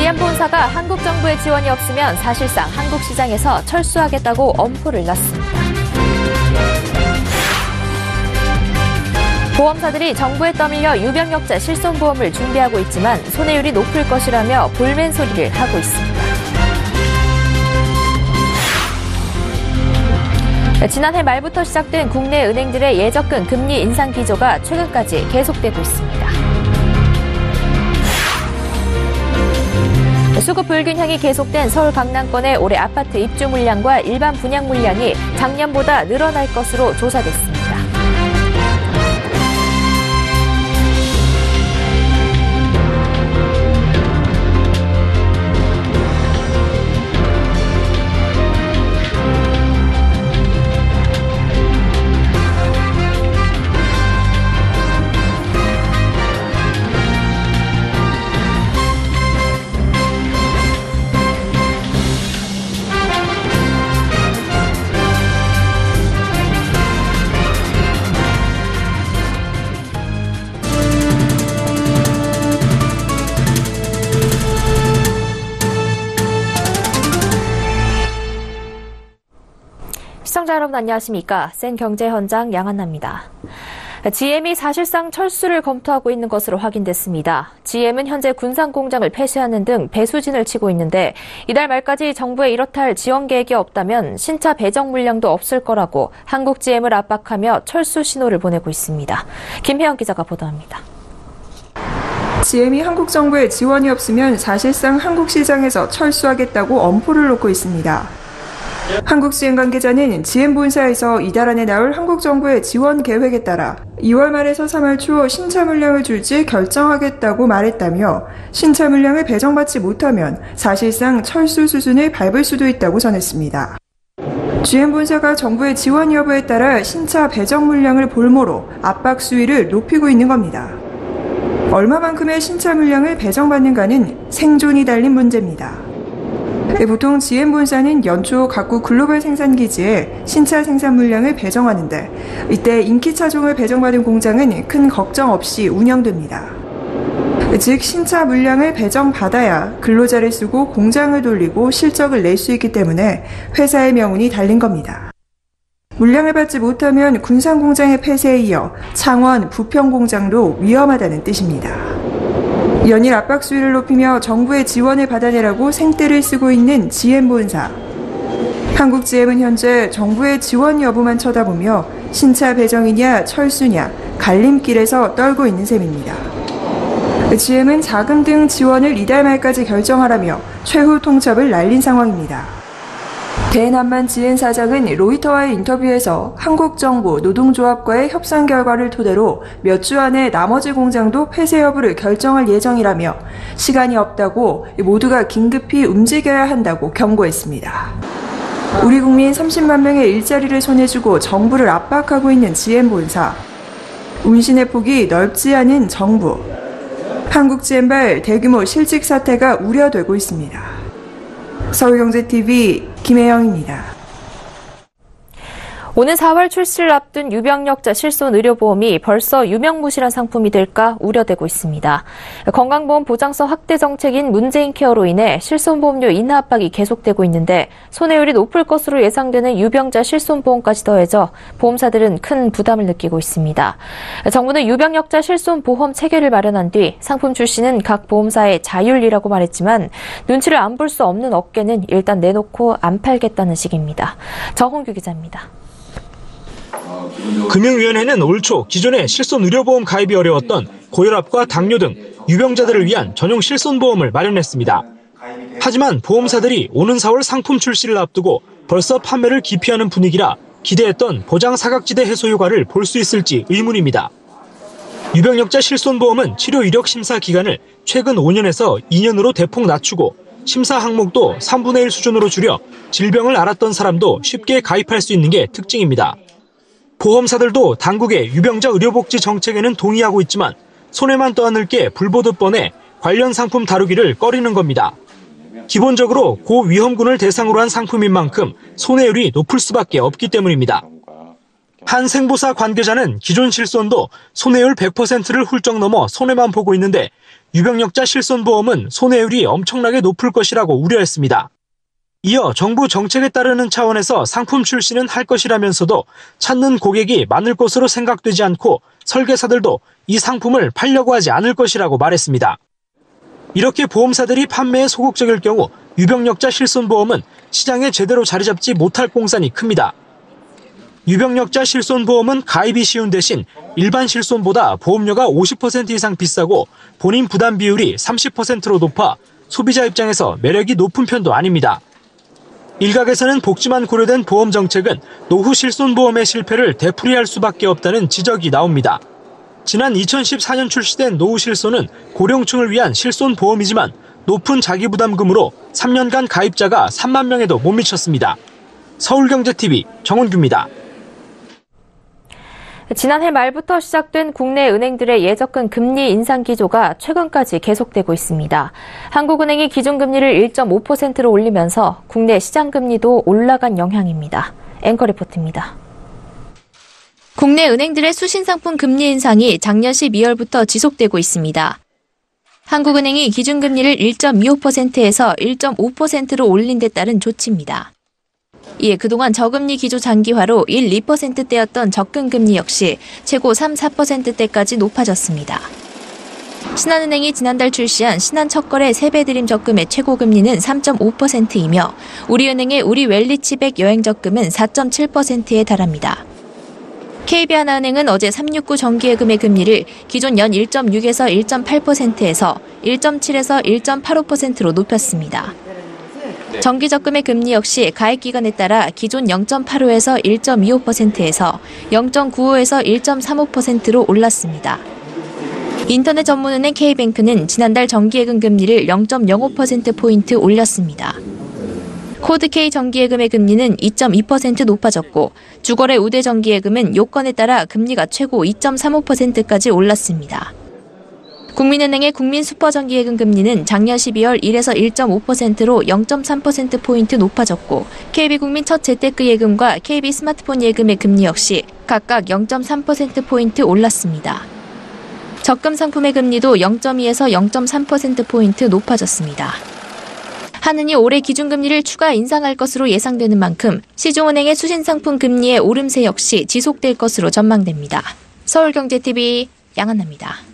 GM 본사가 한국 정부의 지원이 없으면 사실상 한국 시장에서 철수하겠다고 엄포를 놨습니다. 보험사들이 정부에 떠밀려 유병력자 실손보험을 준비하고 있지만 손해율이 높을 것이라며 볼멘 소리를 하고 있습니다. 지난해 말부터 시작된 국내 은행들의 예적금 금리 인상 기조가 최근까지 계속되고 있습니다. 수급 불균형이 계속된 서울 강남권의 올해 아파트 입주 물량과 일반 분양 물량이 작년보다 늘어날 것으로 조사됐습니다. 시청자 여러분 안녕하십니까? 센 경제 현장 양한나입니다. GM이 사실상 철수를 검토하고 있는 것으로 확인됐습니다. GM은 현재 군산 공장을 폐쇄하는 등 배수진을 치고 있는데 이달 말까지 정부에 이렇다 할 지원 계획이 없다면 신차 배정 물량도 없을 거라고 한국 GM을 압박하며 철수 신호를 보내고 있습니다. 김혜영 기자가 보도합니다. GM이 한국 정부의 지원이 없으면 사실상 한국 시장에서 철수하겠다고 엄포를 놓고 있습니다. 한국 GM 관계자는 GM 본사에서 이달 안에 나올 한국 정부의 지원 계획에 따라 2월 말에서 3월 초 신차 물량을 줄지 결정하겠다고 말했다며 신차 물량을 배정받지 못하면 사실상 철수 수순을 밟을 수도 있다고 전했습니다. GM 본사가 정부의 지원 여부에 따라 신차 배정 물량을 볼모로 압박 수위를 높이고 있는 겁니다. 얼마만큼의 신차 물량을 배정받는가는 생존이 달린 문제입니다. 보통 GM 본사는 연초 각국 글로벌 생산기지에 신차 생산 물량을 배정하는데 이때 인기 차종을 배정받은 공장은 큰 걱정 없이 운영됩니다. 즉 신차 물량을 배정받아야 근로자를 쓰고 공장을 돌리고 실적을 낼 수 있기 때문에 회사의 명운이 달린 겁니다. 물량을 받지 못하면 군산 공장의 폐쇄에 이어 창원, 부평 공장도 위험하다는 뜻입니다. 연일 압박 수위를 높이며 정부의 지원을 받아내라고 생떼를 쓰고 있는 GM 본사. 한국 GM은 현재 정부의 지원 여부만 쳐다보며 신차 배정이냐 철수냐 갈림길에서 떨고 있는 셈입니다. GM은 자금 등 지원을 이달 말까지 결정하라며 최후 통첩을 날린 상황입니다. 대남만 GM 사장은 로이터와의 인터뷰에서 한국 정부 노동조합과의 협상 결과를 토대로 몇 주 안에 나머지 공장도 폐쇄 여부를 결정할 예정이라며 시간이 없다고 모두가 긴급히 움직여야 한다고 경고했습니다. 우리 국민 30만 명의 일자리를 손에 쥐고 정부를 압박하고 있는 GM 본사. 운신의 폭이 넓지 않은 정부. 한국 GM발 대규모 실직 사태가 우려되고 있습니다. 서울경제TV 김혜영입니다. 오는 4월 출시를 앞둔 유병력자 실손 의료보험이 벌써 유명무실한 상품이 될까 우려되고 있습니다. 건강보험 보장서 확대 정책인 문재인 케어로 인해 실손보험료 인하 압박이 계속되고 있는데 손해율이 높을 것으로 예상되는 유병자 실손보험까지 더해져 보험사들은 큰 부담을 느끼고 있습니다. 정부는 유병력자 실손보험 체계를 마련한 뒤 상품 출시는 각 보험사의 자율이라고 말했지만 눈치를 안 볼 수 없는 업계는 일단 내놓고 안 팔겠다는 식입니다. 정홍규 기자입니다. 금융위원회는 올 초 기존의 실손의료보험 가입이 어려웠던 고혈압과 당뇨 등 유병자들을 위한 전용 실손보험을 마련했습니다. 하지만 보험사들이 오는 4월 상품 출시를 앞두고 벌써 판매를 기피하는 분위기라 기대했던 보장 사각지대 해소 효과를 볼 수 있을지 의문입니다. 유병력자 실손보험은 치료 이력 심사 기간을 최근 5년에서 2년으로 대폭 낮추고 심사 항목도 3분의 1 수준으로 줄여 질병을 앓았던 사람도 쉽게 가입할 수 있는 게 특징입니다. 보험사들도 당국의 유병자 의료복지 정책에는 동의하고 있지만 손해만 떠안을 게 불보듯 뻔해 관련 상품 다루기를 꺼리는 겁니다. 기본적으로 고위험군을 대상으로 한 상품인 만큼 손해율이 높을 수밖에 없기 때문입니다. 한 생보사 관계자는 기존 실손도 손해율 100%를 훌쩍 넘어 손해만 보고 있는데 유병력자 실손보험은 손해율이 엄청나게 높을 것이라고 우려했습니다. 이어 정부 정책에 따르는 차원에서 상품 출시는 할 것이라면서도 찾는 고객이 많을 것으로 생각되지 않고 설계사들도 이 상품을 팔려고 하지 않을 것이라고 말했습니다. 이렇게 보험사들이 판매에 소극적일 경우 유병력자 실손보험은 시장에 제대로 자리 잡지 못할 공산이 큽니다. 유병력자 실손보험은 가입이 쉬운 대신 일반 실손보다 보험료가 50% 이상 비싸고 본인 부담 비율이 30%로 높아 소비자 입장에서 매력이 높은 편도 아닙니다. 일각에서는 복지만 고려된 보험 정책은 노후 실손보험의 실패를 되풀이할 수밖에 없다는 지적이 나옵니다. 지난 2014년 출시된 노후 실손은 고령층을 위한 실손보험이지만 높은 자기부담금으로 3년간 가입자가 3만 명에도 못 미쳤습니다. 서울경제TV 정원규입니다. 지난해 말부터 시작된 국내 은행들의 예적금 금리 인상 기조가 최근까지 계속되고 있습니다. 한국은행이 기준금리를 1.5%로 올리면서 국내 시장금리도 올라간 영향입니다. 앵커 리포트입니다. 국내 은행들의 수신상품 금리 인상이 작년 12월부터 지속되고 있습니다. 한국은행이 기준금리를 1.25%에서 1.5%로 올린 데 따른 조치입니다. 이에 그동안 저금리 기조 장기화로 1, 2%대였던 적금금리 역시 최고 3, 4%대까지 높아졌습니다. 신한은행이 지난달 출시한 신한 첫거래 세배드림 적금의 최고금리는 3.5%이며 우리은행의 우리웰리치백 여행적금은 4.7%에 달합니다. KB하나은행은 어제 369 정기예금의 금리를 기존 연 1.6에서 1.8%에서 1.7에서 1.85%로 높였습니다. 정기적금의 금리 역시 가입기간에 따라 기존 0.85에서 1.25%에서 0.95에서 1.35%로 올랐습니다. 인터넷 전문은행 K뱅크는 지난달 정기예금 금리를 0.05%포인트 올렸습니다. 코드K 정기예금의 금리는 2.2% 높아졌고 주거래 우대 정기예금은 요건에 따라 금리가 최고 2.35%까지 올랐습니다. 국민은행의 국민슈퍼정기예금 금리는 작년 12월 1에서 1.5%로 0.3%포인트 높아졌고 KB국민 첫 재테크 예금과 KB 스마트폰 예금의 금리 역시 각각 0.3%포인트 올랐습니다. 적금 상품의 금리도 0.2에서 0.3%포인트 높아졌습니다. 한은이 올해 기준금리를 추가 인상할 것으로 예상되는 만큼 시중은행의 수신상품 금리의 오름세 역시 지속될 것으로 전망됩니다. 서울경제TV 양한나입니다.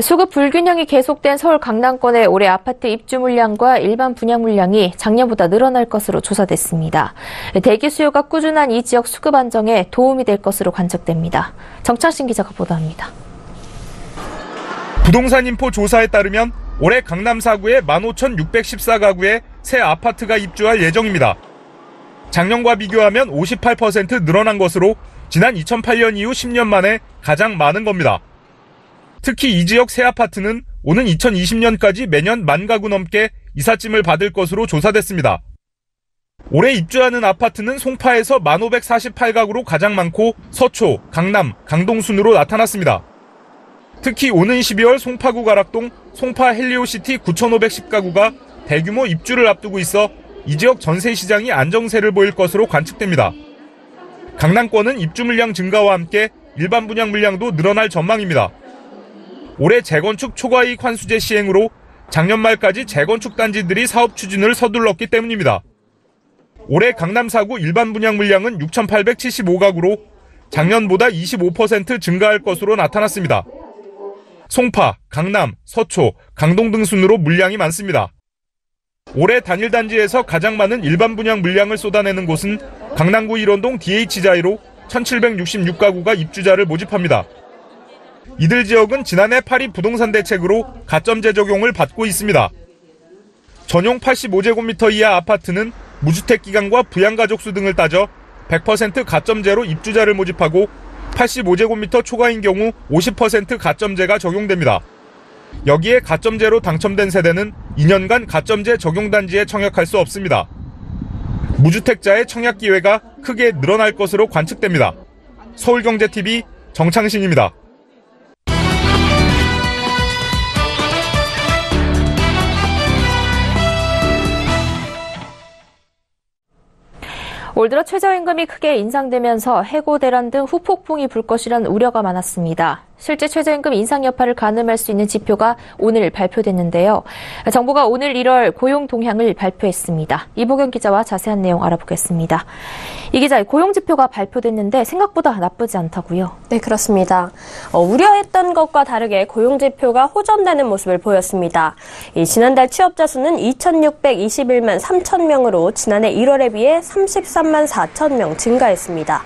수급 불균형이 계속된 서울 강남권의 올해 아파트 입주 물량과 일반 분양 물량이 작년보다 늘어날 것으로 조사됐습니다. 대기 수요가 꾸준한 이 지역 수급 안정에 도움이 될 것으로 관측됩니다. 정찬신 기자가 보도합니다. 부동산인포 조사에 따르면 올해 강남 4구에 15,614가구의 새 아파트가 입주할 예정입니다. 작년과 비교하면 58% 늘어난 것으로 지난 2008년 이후 10년 만에 가장 많은 겁니다. 특히 이 지역 새 아파트는 오는 2020년까지 매년 10,000가구 넘게 이삿짐을 받을 것으로 조사됐습니다. 올해 입주하는 아파트는 송파에서 1,548가구로 가장 많고 서초, 강남, 강동 순으로 나타났습니다. 특히 오는 12월 송파구 가락동, 송파 헬리오시티 9,510가구가 대규모 입주를 앞두고 있어 이 지역 전세 시장이 안정세를 보일 것으로 관측됩니다. 강남권은 입주 물량 증가와 함께 일반 분양 물량도 늘어날 전망입니다. 올해 재건축 초과이익 환수제 시행으로 작년 말까지 재건축 단지들이 사업 추진을 서둘렀기 때문입니다. 올해 강남 4구 일반 분양 물량은 6,875가구로 작년보다 25% 증가할 것으로 나타났습니다. 송파, 강남, 서초, 강동 등 순으로 물량이 많습니다. 올해 단일 단지에서 가장 많은 일반 분양 물량을 쏟아내는 곳은 강남구 일원동 DH자이로 1,766가구가 입주자를 모집합니다. 이들 지역은 지난해 파리 부동산 대책으로 가점제 적용을 받고 있습니다. 전용 85제곱미터 이하 아파트는 무주택 기간과 부양가족 수 등을 따져 100% 가점제로 입주자를 모집하고 85제곱미터 초과인 경우 50% 가점제가 적용됩니다. 여기에 가점제로 당첨된 세대는 2년간 가점제 적용 단지에 청약할 수 없습니다. 무주택자의 청약 기회가 크게 늘어날 것으로 관측됩니다. 서울경제TV 정창신입니다. 올 들어 최저임금이 크게 인상되면서 해고 대란 등 후폭풍이 불 것이라는 우려가 많았습니다. 실제 최저임금 인상 여파를 가늠할 수 있는 지표가 오늘 발표됐는데요. 정부가 오늘 1월 고용 동향을 발표했습니다. 이보경 기자와 자세한 내용 알아보겠습니다. 이 기자, 고용 지표가 발표됐는데 생각보다 나쁘지 않다고요? 네, 그렇습니다. 우려했던 것과 다르게 고용 지표가 호전되는 모습을 보였습니다. 지난달 취업자 수는 2,621만 3천 명으로 지난해 1월에 비해 33만 4천 명 증가했습니다.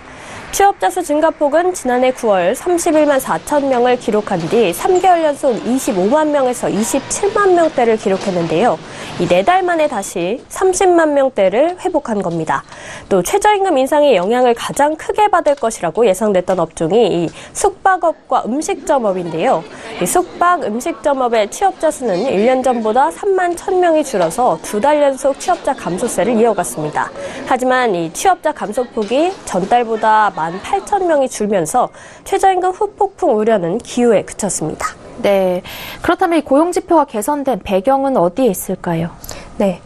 취업자 수 증가폭은 지난해 9월 31만 4천 명을 기록한 뒤 3개월 연속 25만 명에서 27만 명대를 기록했는데요. 이 4달 만에 다시 30만 명대를 회복한 겁니다. 또 최저임금 인상의 영향을 가장 크게 받을 것이라고 예상됐던 업종이 이 숙박업과 음식점업인데요. 이 숙박, 음식점업의 취업자 수는 1년 전보다 3만 1,000명이 줄어서 2달 연속 취업자 감소세를 이어갔습니다. 하지만 이 취업자 감소폭이 전달보다 18,000명이 줄면서 최저임금 후폭풍 우려는 기우에 그쳤습니다. 네, 그렇다면 이 고용 지표가 개선된 배경은 어디에 있을까요? 네.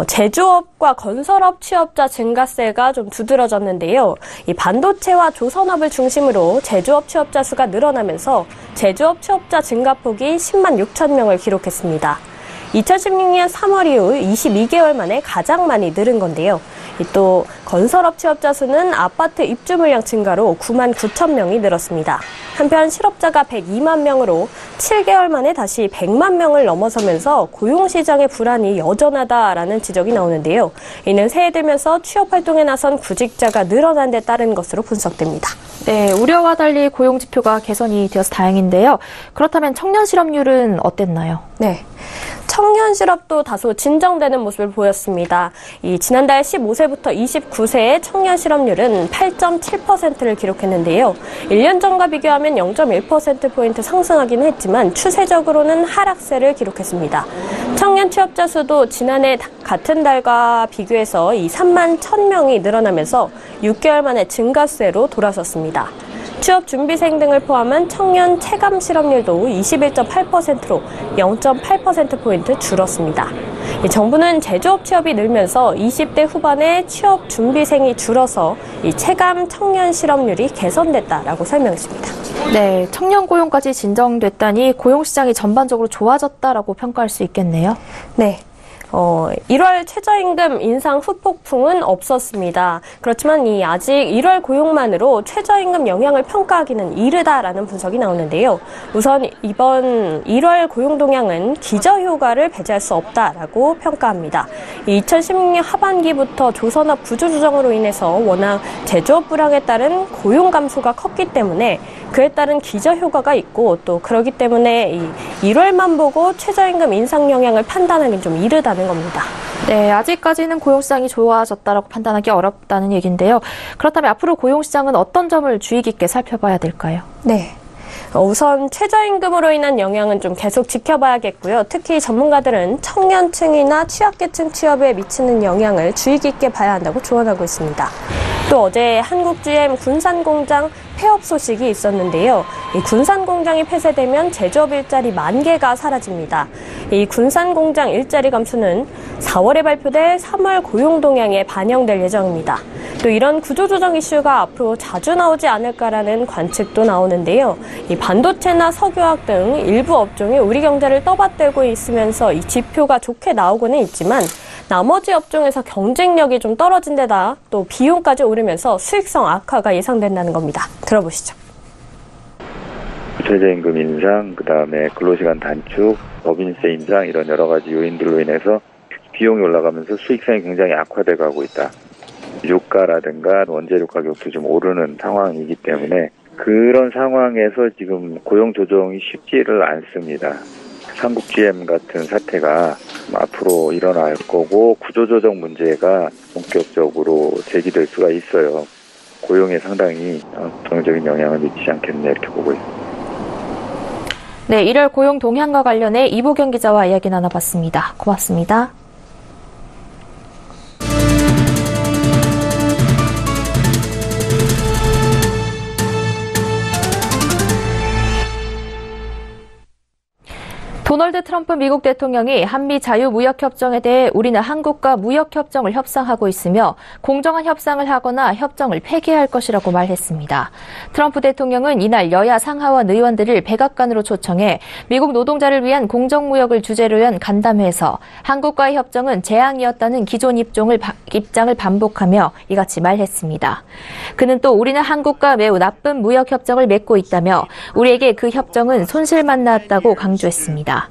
제조업과 건설업 취업자 증가세가 좀 두드러졌는데요. 이 반도체와 조선업을 중심으로 제조업 취업자 수가 늘어나면서 제조업 취업자 증가폭이 10만 6천 명을 기록했습니다. 2016년 3월 이후 22개월 만에 가장 많이 늘은 건데요. 또 건설업 취업자 수는 아파트 입주 물량 증가로 9만 9천 명이 늘었습니다. 한편 실업자가 102만 명으로 7개월 만에 다시 100만 명을 넘어서면서 고용시장의 불안이 여전하다라는 지적이 나오는데요. 이는 새해 들면서 취업활동에 나선 구직자가 늘어난 데 따른 것으로 분석됩니다. 네, 우려와 달리 고용 지표가 개선이 되어서 다행인데요. 그렇다면 청년 실업률은 어땠나요? 네. 청년 실업도 다소 진정되는 모습을 보였습니다. 지난달 15세부터 29세의 청년 실업률은 8.7%를 기록했는데요. 1년 전과 비교하면 0.1%포인트 상승하긴 했지만 추세적으로는 하락세를 기록했습니다. 청년 취업자 수도 지난해 같은 달과 비교해서 3만 1,000명이 늘어나면서 6개월 만에 증가세로 돌아섰습니다. 취업 준비생 등을 포함한 청년 체감 실업률도 21.8%로 0.8%포인트 줄었습니다. 정부는 제조업 취업이 늘면서 20대 후반에 취업 준비생이 줄어서 이 체감 청년 실업률이 개선됐다라고 설명했습니다. 네, 청년 고용까지 진정됐다니 고용시장이 전반적으로 좋아졌다라고 평가할 수 있겠네요. 네. 1월 최저임금 인상 후폭풍은 없었습니다. 그렇지만 아직 1월 고용만으로 최저임금 영향을 평가하기는 이르다라는 분석이 나오는데요. 우선 이번 1월 고용 동향은 기저효과를 배제할 수 없다라고 평가합니다. 2016년 하반기부터 조선업 구조조정으로 인해서 워낙 제조업 불황에 따른 고용 감소가 컸기 때문에 그에 따른 기저효과가 있고 또 그렇기 때문에 1월만 보고 최저임금 인상 영향을 판단하기는 좀 이르다는 겁니다. 네, 아직까지는 고용시장이 좋아졌다라고 판단하기 어렵다는 얘기인데요. 그렇다면 앞으로 고용시장은 어떤 점을 주의 깊게 살펴봐야 될까요? 네. 우선 최저임금으로 인한 영향은 좀 계속 지켜봐야겠고요. 특히 전문가들은 청년층이나 취약계층 취업에 미치는 영향을 주의 깊게 봐야 한다고 조언하고 있습니다. 또 어제 한국 GM 군산공장 폐업 소식이 있었는데요. 이 군산공장이 폐쇄되면 제조업 일자리 10,000개가 사라집니다. 이 군산공장 일자리 감소는 4월에 발표될 3월 고용 동향에 반영될 예정입니다. 또 이런 구조조정 이슈가 앞으로 자주 나오지 않을까라는 관측도 나오는데요. 이 반도체나 석유화학 등 일부 업종이 우리 경제를 떠받들고 있으면서 이 지표가 좋게 나오고는 있지만 나머지 업종에서 경쟁력이 좀 떨어진 데다 또 비용까지 오르면서 수익성 악화가 예상된다는 겁니다. 들어보시죠. 최저임금 인상, 그다음에 근로시간 단축, 법인세 인상 이런 여러 가지 요인들로 인해서 비용이 올라가면서 수익성이 굉장히 악화돼 가고 있다. 유가라든가 원재료 가격도 좀 오르는 상황이기 때문에 그런 상황에서 지금 고용 조정이 쉽지를 않습니다. 한국 GM 같은 사태가 앞으로 일어날 거고 구조조정 문제가 본격적으로 제기될 수가 있어요. 고용에 상당히 부정적인 영향을 미치지 않겠네 이렇게 보고 있습니다. 네, 1월 고용 동향과 관련해 이보경 기자와 이야기 나눠봤습니다. 고맙습니다. 도널드 트럼프 미국 대통령이 한미 자유무역협정에 대해 우리는 한국과 무역협정을 협상하고 있으며 공정한 협상을 하거나 협정을 폐기할 것이라고 말했습니다. 트럼프 대통령은 이날 여야 상하원 의원들을 백악관으로 초청해 미국 노동자를 위한 공정무역을 주제로 한 간담회에서 한국과의 협정은 재앙이었다는 기존 입장을 반복하며 이같이 말했습니다. 그는 또 우리는 한국과 매우 나쁜 무역협정을 맺고 있다며 우리에게 그 협정은 손실만 낳았다고 강조했습니다.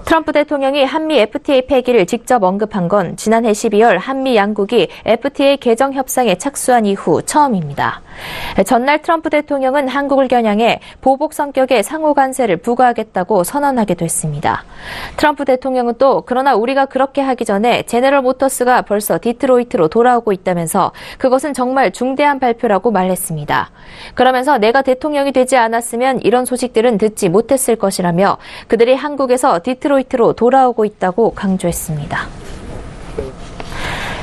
트럼프 대통령이 한미 FTA 폐기를 직접 언급한 건 지난해 12월 한미 양국이 FTA 개정 협상에 착수한 이후 처음입니다. 전날 트럼프 대통령은 한국을 겨냥해 보복 성격의 상호 관세를 부과하겠다고 선언하기도 했습니다. 트럼프 대통령은 또 그러나 우리가 그렇게 하기 전에 제너럴 모터스가 벌써 디트로이트로 돌아오고 있다면서 그것은 정말 중대한 발표라고 말했습니다. 그러면서 내가 대통령이 되지 않았으면 이런 소식들은 듣지 못했을 것이라며 그들이 한국에서 디트로이트로 돌아오고 있다고 강조했습니다.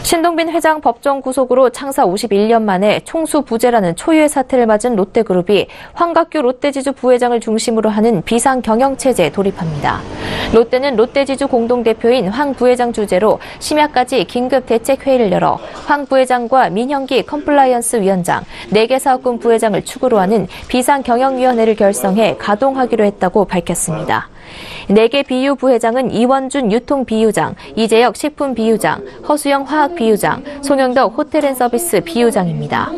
신동빈 회장 법정 구속으로 창사 51년 만에 총수부재라는 초유의 사태를 맞은 롯데그룹이 황갑규 롯데지주 부회장을 중심으로 하는 비상경영체제에 돌입합니다. 롯데는 롯데지주 공동대표인 황 부회장 주재로 심야까지 긴급대책회의를 열어 황 부회장과 민형기 컴플라이언스 위원장, 4개 사업군 부회장을 축으로 하는 비상경영위원회를 결성해 가동하기로 했다고 밝혔습니다. 4개 비유 부회장은 이원준 유통비유장, 이재혁 식품비유장, 허수영 화학비유장, 송영덕 호텔앤서비스 비유장입니다.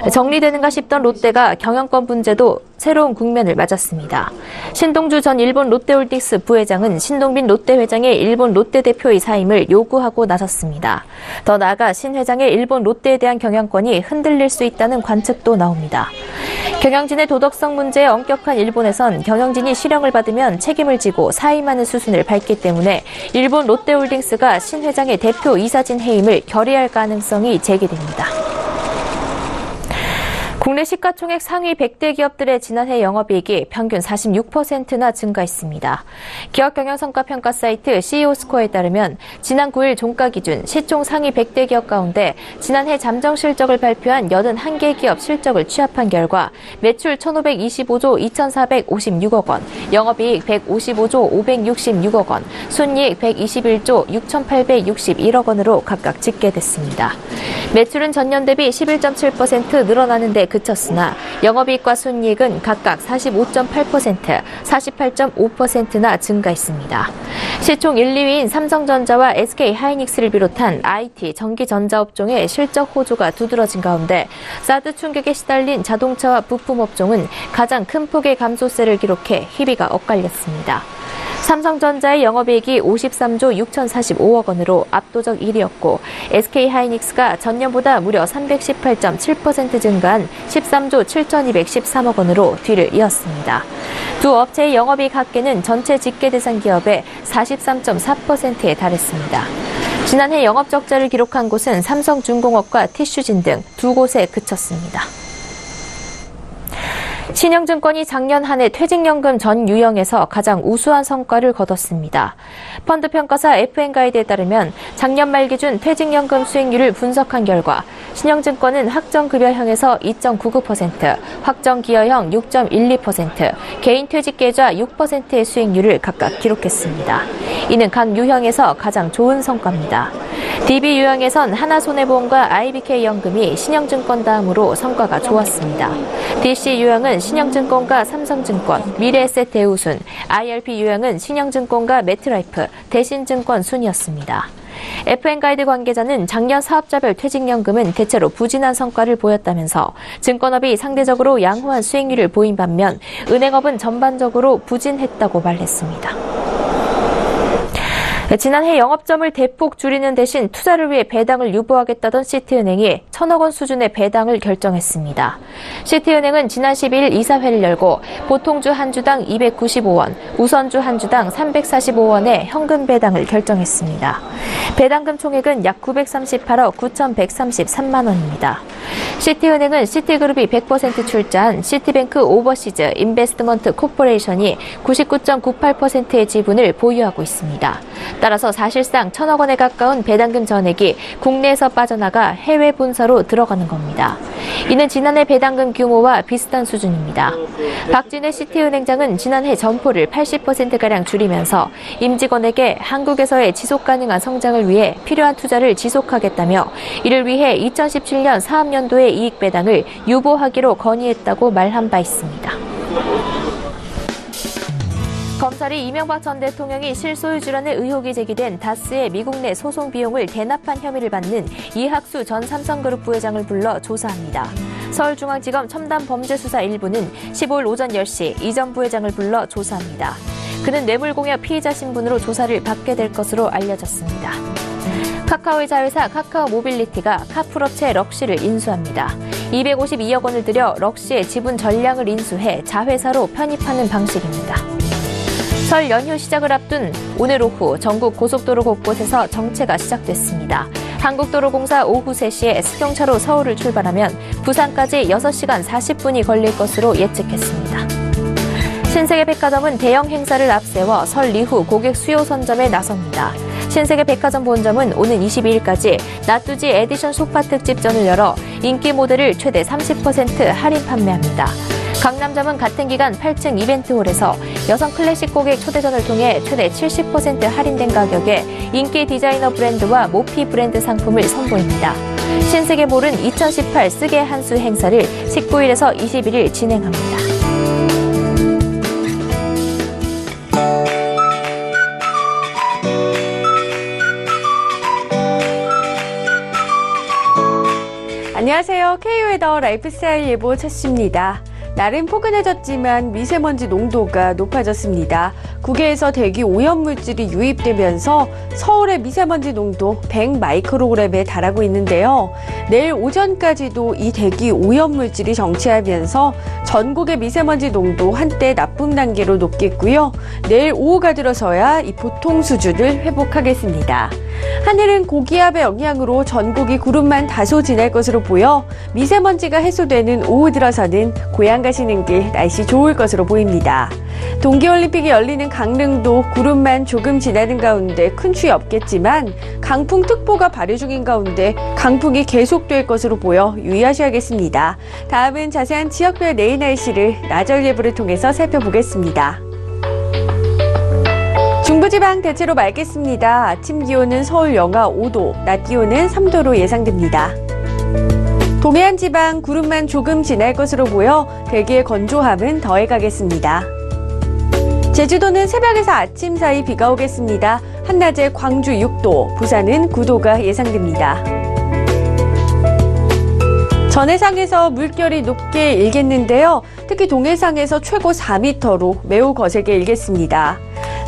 정리되는가 싶던 롯데가 경영권 문제도 새로운 국면을 맞았습니다. 신동주 전 일본 롯데홀딩스 부회장은 신동빈 롯데 회장의 일본 롯데 대표의 사임을 요구하고 나섰습니다. 더 나아가 신 회장의 일본 롯데에 대한 경영권이 흔들릴 수 있다는 관측도 나옵니다. 경영진의 도덕성 문제에 엄격한 일본에선 경영진이 실형을 받으면 책임을 지고 사임하는 수순을 밟기 때문에 일본 롯데홀딩스가 신 회장의 대표 이사진 해임을 결의할 가능성이 제기됩니다. 국내 시가총액 상위 100대 기업들의 지난해 영업이익이 평균 46%나 증가했습니다. 기업 경영성과 평가 사이트 CEO스코어에 따르면 지난 9일 종가 기준 시총 상위 100대 기업 가운데 지난해 잠정 실적을 발표한 81개 기업 실적을 취합한 결과 매출 1,525조 2,456억 원, 영업이익 155조 566억 원, 순이익 121조 6,861억 원으로 각각 집계됐습니다. 매출은 전년 대비 11.7% 늘어나는 데 그쳤으나 영업이익과 순이익은 각각 45.8%, 48.5%나 증가했습니다. 시총 1, 2위인 삼성전자와 SK하이닉스를 비롯한 IT, 전기전자업종의 실적 호조가 두드러진 가운데 사드 충격에 시달린 자동차와 부품업종은 가장 큰 폭의 감소세를 기록해 희비가 엇갈렸습니다. 삼성전자의 영업이익이 53조 6,045억 원으로 압도적 1위였고 SK하이닉스가 전년보다 무려 318.7% 증가한 13조 7,213억 원으로 뒤를 이었습니다. 두 업체의 영업이익 합계는 전체 집계 대상 기업의 43.4%에 달했습니다. 지난해 영업적자를 기록한 곳은 삼성중공업과 티슈진 등 두 곳에 그쳤습니다. 신영증권이 작년 한 해 퇴직연금 전 유형에서 가장 우수한 성과를 거뒀습니다. 펀드평가사 FN가이드에 따르면 작년 말 기준 퇴직연금 수익률을 분석한 결과 신영증권은 확정급여형에서 2.99%, 확정기여형 6.12%, 개인퇴직계좌 6%의 수익률을 각각 기록했습니다. 이는 각 유형에서 가장 좋은 성과입니다. DB 유형에선 하나손해보험과 IBK연금이 신영증권 다음으로 성과가 좋았습니다. DC 유형은 신영증권과 삼성증권, 미래에셋 대우순, IRP 유형은 신영증권과 매트라이프, 대신증권 순이었습니다. FN가이드 관계자는 작년 사업자별 퇴직연금은 대체로 부진한 성과를 보였다면서 증권업이 상대적으로 양호한 수익률을 보인 반면 은행업은 전반적으로 부진했다고 말했습니다. 지난해 영업점을 대폭 줄이는 대신 투자를 위해 배당을 유보하겠다던 시티은행이 1,000억 원 수준의 배당을 결정했습니다. 시티은행은 지난 12일 이사회를 열고 보통주 한 주당 295원, 우선주 한 주당 345원의 현금 배당을 결정했습니다. 배당금 총액은 약 938억 9,133만 원입니다. 시티은행은 시티그룹이 100% 출자한 시티뱅크 오버시즈 인베스트먼트 코퍼레이션이 99.98%의 지분을 보유하고 있습니다. 따라서 사실상 1,000억 원에 가까운 배당금 전액이 국내에서 빠져나가 해외 본사로 들어가는 겁니다. 이는 지난해 배당금 규모와 비슷한 수준입니다. 박진회 시티은행장은 지난해 점포를 80%가량 줄이면서 임직원에게 한국에서의 지속 가능한 성장을 위해 필요한 투자를 지속하겠다며 이를 위해 2017년 사업연도의 이익 배당을 유보하기로 건의했다고 말한 바 있습니다. 검찰이 이명박 전 대통령이 실소유주라는 의혹이 제기된 다스의 미국 내 소송 비용을 대납한 혐의를 받는 이학수 전 삼성그룹 부회장을 불러 조사합니다. 서울중앙지검 첨단범죄수사 1부는 15일 오전 10시 이 전 부회장을 불러 조사합니다. 그는 뇌물공여 피의자 신분으로 조사를 받게 될 것으로 알려졌습니다. 카카오의 자회사 카카오 모빌리티가 카풀업체 럭시를 인수합니다. 252억 원을 들여 럭시의 지분 전량을 인수해 자회사로 편입하는 방식입니다. 설 연휴 시작을 앞둔 오늘 오후 전국 고속도로 곳곳에서 정체가 시작됐습니다. 한국도로공사 오후 3시에 승용차로 서울을 출발하면 부산까지 6시간 40분이 걸릴 것으로 예측했습니다. 신세계백화점은 대형 행사를 앞세워 설 이후 고객 수요 선점에 나섭니다. 신세계백화점 본점은 오는 22일까지 나뚜지 에디션 소파 특집전을 열어 인기 모델을 최대 30% 할인 판매합니다. 강남점은 같은 기간 8층 이벤트홀에서 여성 클래식 고객 초대전을 통해 최대 70% 할인된 가격에 인기 디자이너 브랜드와 모피 브랜드 상품을 선보입니다. 신세계몰은 2018 쓰게 한수 행사를 19일에서 21일 진행합니다. 안녕하세요. K웨더 라이프스타일 예보 최씨입니다. 날은 포근해졌지만 미세먼지 농도가 높아졌습니다. 국외에서 대기 오염물질이 유입되면서 서울의 미세먼지 농도 100마이크로그램에 달하고 있는데요. 내일 오전까지도 이 대기 오염물질이 정체하면서 전국의 미세먼지 농도 한때 나쁨 단계로 높겠고요. 내일 오후가 들어서야 이 보통 수준을 회복하겠습니다. 하늘은 고기압의 영향으로 전국이 구름만 다소 지날 것으로 보여 미세먼지가 해소되는 오후 들어서는 고향 가시는 길 날씨 좋을 것으로 보입니다. 동계올림픽이 열리는 강릉도 구름만 조금 지나는 가운데 큰 추위 없겠지만 강풍특보가 발효 중인 가운데 강풍이 계속될 것으로 보여 유의하셔야겠습니다. 다음은 자세한 지역별 내일 날씨를 나절 예보를 통해서 살펴보겠습니다. 중부지방 대체로 맑겠습니다. 아침 기온은 서울 영하 5도, 낮 기온은 3도로 예상됩니다. 동해안 지방 구름만 조금 지날 것으로 보여 대기의 건조함은 더해가겠습니다. 제주도는 새벽에서 아침 사이 비가 오겠습니다. 한낮에 광주 6도, 부산은 9도가 예상됩니다. 전해상에서 물결이 높게 일겠는데요. 특히 동해상에서 최고 4m로 매우 거세게 일겠습니다.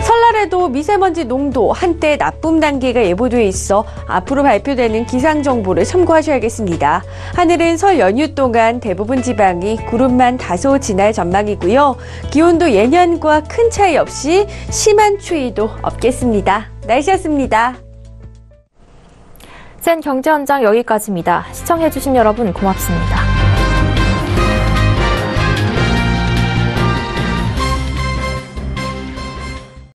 설날에도 미세먼지 농도 한때 나쁨 단계가 예보되어 있어 앞으로 발표되는 기상정보를 참고하셔야겠습니다. 하늘은 설 연휴 동안 대부분 지방이 구름만 다소 지날 전망이고요. 기온도 예년과 큰 차이 없이 심한 추위도 없겠습니다. 날씨였습니다. 센 경제 현장 여기까지입니다. 시청해주신 여러분 고맙습니다.